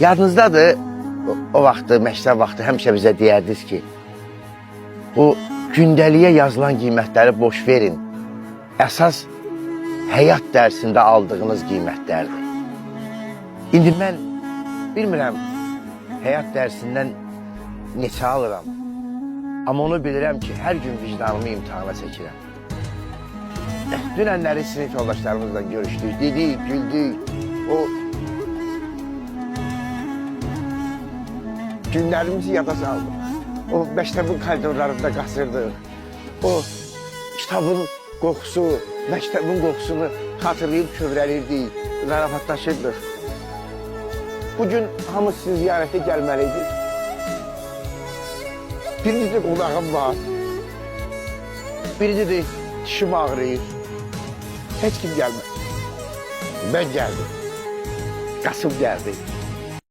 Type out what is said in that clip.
Yadınızdadır, o vaxtı, məktəb vaxtı həmişə bizə deyərdiniz ki, bu gündəliyə yazılan qiymətləri boş verin. Əsas həyat dərsində aldığınız qiymətlərdir. İndi mən bilmirəm, həyat dərsindən neçə alıram. Amma onu bilirəm ki, hər gün vicdanımı imtihana çəkirəm. Dünənləri sinif yoldaşlarımızla görüşdük, dedik, güldük. O günlərimizi yada saldım. O məktəbin koridorlarında qasırdıq. O kitabın qoxusu, məktəbin qoxusunu xatırlayıb kövrəlirdik, zarafatlaşırdıq. Bugün hamı sizin ziyarətə gəlməlidir. Birinci də qonağım var. Birinci də dişim ağrıyır. Heç kim gəlmədi. Mən gəldim. Qasım gəldi.